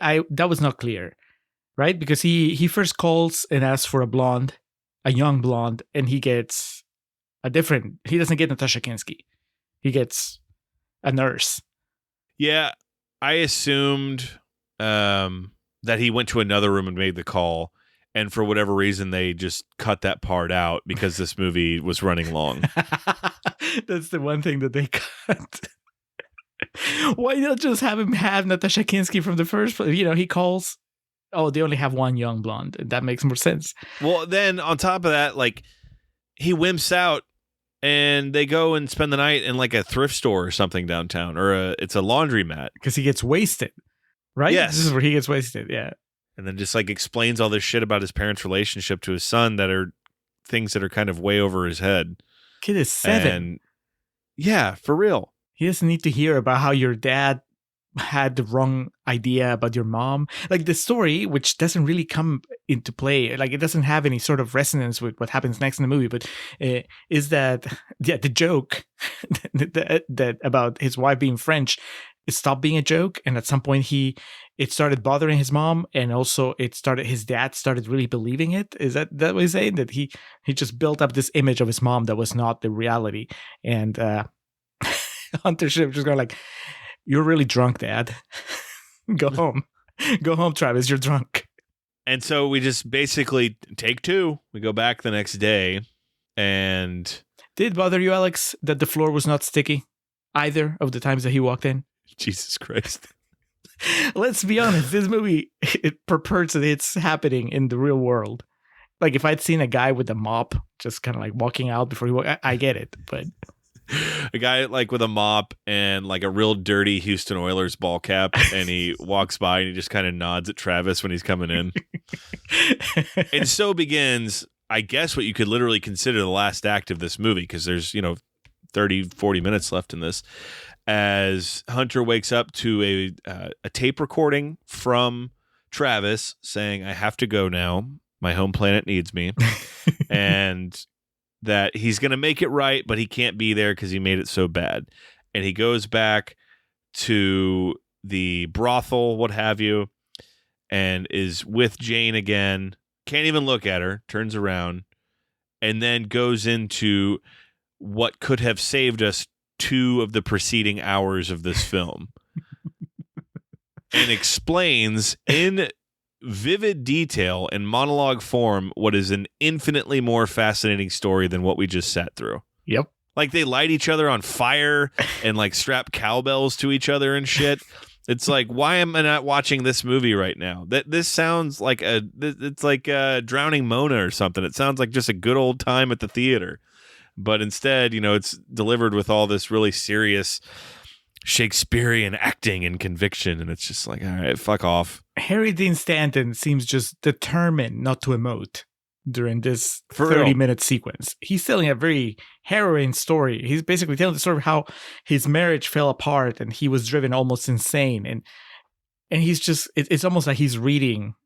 was not clear, right? Because he first calls and asks for a young blonde, and he gets he doesn't get Natassja Kinski. He gets a nurse. Yeah, I assumed that he went to another room and made the call, and for whatever reason, they just cut that part out because this movie was running long. That's the one thing that they cut. Why not just have him have Natassja Kinski from the first place? He calls, they only have one young blonde. That makes more sense. Well, then on top of that, like, he wimps out and they go and spend the night in like a thrift store or something downtown, or it's a laundromat. Because he gets wasted, right? Yes. This is where he gets wasted, yeah. And then just like explains all this shit about his parents' relationship to his son that are things that are kind of way over his head. Kid is 7. And yeah, for real. He doesn't need to hear about how your dad had the wrong idea about your mom. Like the story, which doesn't really come into play, like it doesn't have any sort of resonance with what happens next in the movie, but is that, the joke that about his wife being French, it stopped being a joke. And at some point it started bothering his mom. And also his dad started really believing it. Is that what he's saying? That he just built up this image of his mom that was not the reality. And, Hunter should have just gone like, "You're really drunk, Dad. Go home. Go home, Travis. You're drunk." And so we just basically take 2. We go back the next day, and did it bother you, Alex, that the floor was not sticky either of the times that he walked in? Jesus Christ. Let's be honest. This movie, it purports that it's happening in the real world. Like if I'd seen a guy with a mop just kind of like walking out before he walked, I get it, but... A guy like with a mop and like a real dirty Houston Oilers ball cap, and he walks by and he just kind of nods at Travis when he's coming in. And so begins, I guess, what you could literally consider the last act of this movie, because there's 30-40 minutes left in this, as Hunter wakes up to a tape recording from Travis saying, "I have to go now, my home planet needs me," and that he's going to make it right, but he can't be there because he made it so bad. And he goes back to the brothel, what have you, and is with Jane again. Can't even look at her, turns around, and then goes into what could have saved us 2 of the preceding hours of this film. And explains in vivid detail and monologue form what is an infinitely more fascinating story than what we just sat through. Yep. Like they light each other on fire and like strap cowbells to each other and shit. It's like, why am I not watching this movie right now? This sounds like it's like Drowning Mona or something. It sounds like just a good old time at the theater. But instead, it's delivered with all this really serious Shakespearean acting and conviction, and it's just like, all right, fuck off. Harry Dean Stanton seems just determined not to emote during this For 30-minute sequence. He's telling a very harrowing story. He's basically telling the story of how his marriage fell apart and he was driven almost insane, and he's just it's almost like he's reading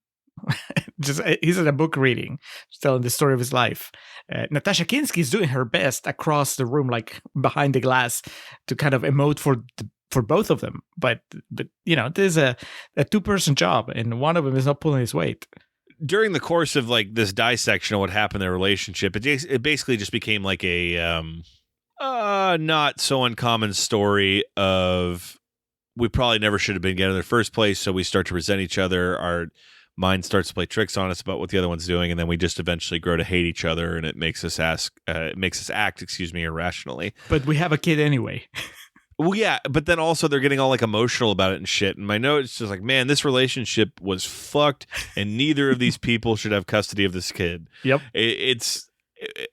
he's in a book reading, just telling the story of his life. Natassja Kinski is doing her best across the room, like behind the glass, to kind of emote for both of them. But there's a 2-person job, and one of them is not pulling his weight. During the course of like this dissection of what happened in their relationship, it basically just became like a not so uncommon story of we probably never should have been together in the first place, so we start to resent each other. Our mind starts to play tricks on us about what the other one's doing, and then we just eventually grow to hate each other, and it makes us act irrationally. But we have a kid anyway. Well, yeah, but then also they're getting all like emotional about it and shit. And my note is just like, man, this relationship was fucked, and neither of these people should have custody of this kid. Yep. It's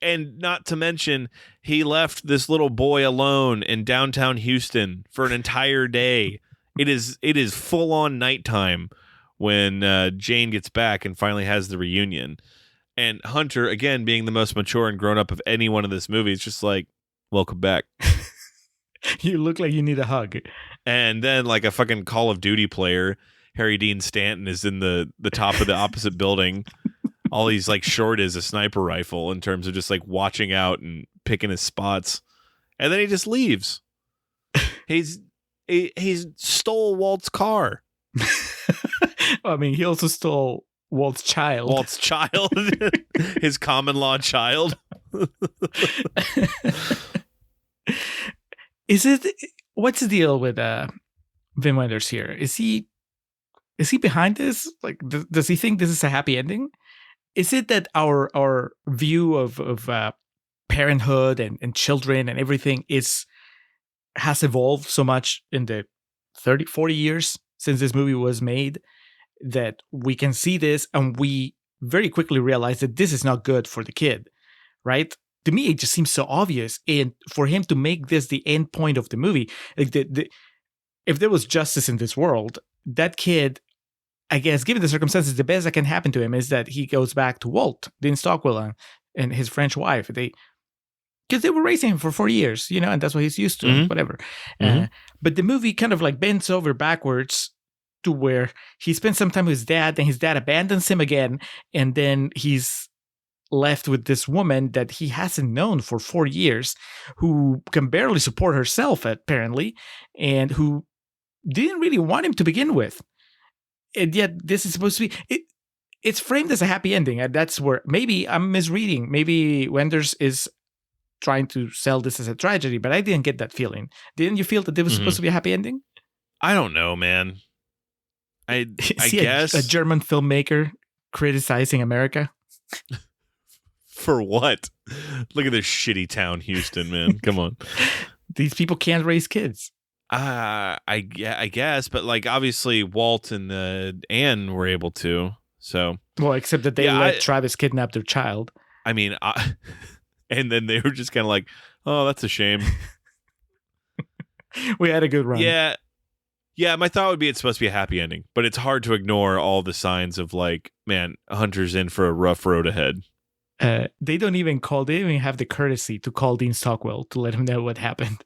And not to mention, he left this little boy alone in downtown Houston for an entire day. It is full on nighttime when Jane gets back and finally has the reunion. And Hunter, again, being the most mature and grown up of anyone in this movie, is just like, welcome back. You look like you need a hug. And then, like a fucking Call of Duty player, Harry Dean Stanton is in the top of the opposite building. All he's like short is a sniper rifle in terms of just like watching out and picking his spots. And then he just leaves. He's stole Walt's car. I mean, he also stole Walt's child. Walt's child. His common law child. What's the deal with Wim Wenders here? Is he behind this? Like, does he think this is a happy ending? Is it that our view of parenthood and children and everything has evolved so much in the 30, 40 years since this movie was made that we can see this and we very quickly realize that this is not good for the kid, right? To me, it just seems so obvious. And for him to make this the end point of the movie, like if there was justice in this world, that kid, I guess, given the circumstances, the best that can happen to him is that he goes back to Walt, Dean Stockwell, and his French wife. Because they were raising him for 4 years, and that's what he's used to, whatever. But the movie kind of like bends over backwards to where he spends some time with his dad, then his dad abandons him again, and then he's left with this woman that he hasn't known for 4 years, who can barely support herself, apparently, and who didn't really want him to begin with. And yet this is supposed to be... It's framed as a happy ending, and that's where... Maybe I'm misreading. Maybe Wenders is trying to sell this as a tragedy, but I didn't get that feeling. Didn't you feel that it was supposed to be a happy ending? I don't know, man. I guess a German filmmaker criticizing America. For what? Look at this shitty town, Houston, man. Come on. These people can't raise kids. I guess, but like obviously Walt and Anne were able to. So well, except that they let Travis kidnap their child. I mean, and then they were just kind of like, "Oh, that's a shame." We had a good run. Yeah, my thought would be it's supposed to be a happy ending, but it's hard to ignore all the signs of like, man, Hunter's in for a rough road ahead. They don't even have the courtesy to call Dean Stockwell to let him know what happened.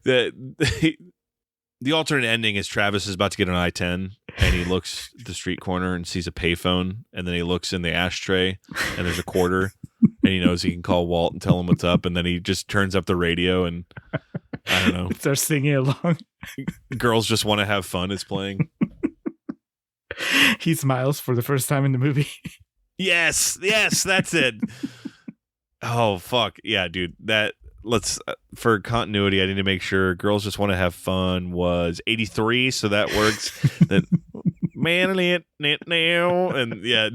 The alternate ending is Travis is about to get on I-10 and he looks at the street corner and sees a payphone, and then he looks in the ashtray and there's a quarter and he knows he can call Walt and tell him what's up, and then he just turns up the radio and I don't know. Starts singing along. Girls Just Want to Have Fun is playing. He smiles for the first time in the movie. Yes, that's it. Oh, fuck. Yeah, dude. For continuity, I need to make sure Girls Just Want to Have Fun was 83, so that works. That and yeah,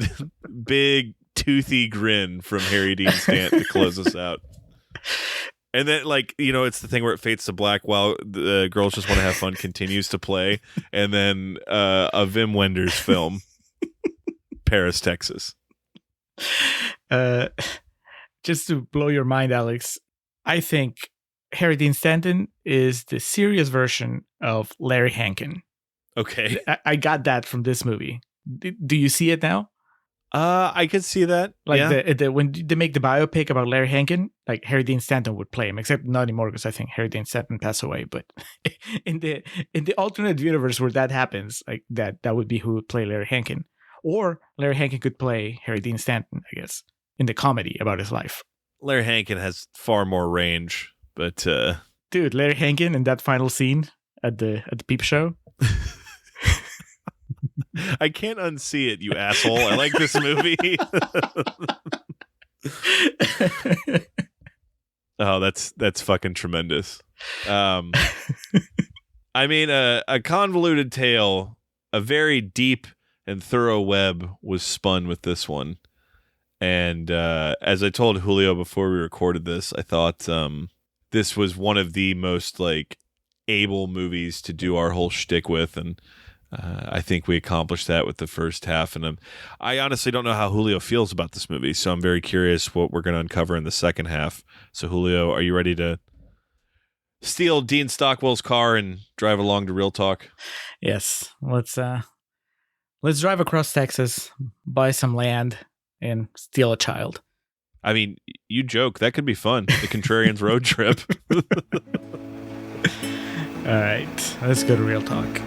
big toothy grin from Harry Dean Stanton to close us out. And then, like, it's the thing where it fades to black while the Girls Just Want to Have Fun continues to play. And then a Wim Wenders film, Paris, Texas. Just to blow your mind, Alex, I think Harry Dean Stanton is the serious version of Larry Hankin. Okay. I got that from this movie. Do you see it now? I could see that. Like when they make the biopic about Larry Hankin, like Harry Dean Stanton would play him, except not anymore because I think Harry Dean Stanton passed away. But in the alternate universe where that happens, like that would be who would play Larry Hankin, or Larry Hankin could play Harry Dean Stanton, I guess, in the comedy about his life. Larry Hankin has far more range, but dude, Larry Hankin in that final scene at the peep show. I can't unsee it, you asshole. I like this movie. Oh, that's fucking tremendous. I mean, a convoluted tale, a very deep and thorough web was spun with this one. And as I told Julio before we recorded this, I thought this was one of the most like able movies to do our whole shtick with, and I think we accomplished that with the first half, and I honestly don't know how Julio feels about this movie, so I'm very curious what we're going to uncover in the second half. So, Julio, are you ready to steal Dean Stockwell's car and drive along to Real Talk? Yes, let's drive across Texas, buy some land, and steal a child. I mean, you joke. That could be fun. The Contrarians road trip. All right, let's go to Real Talk.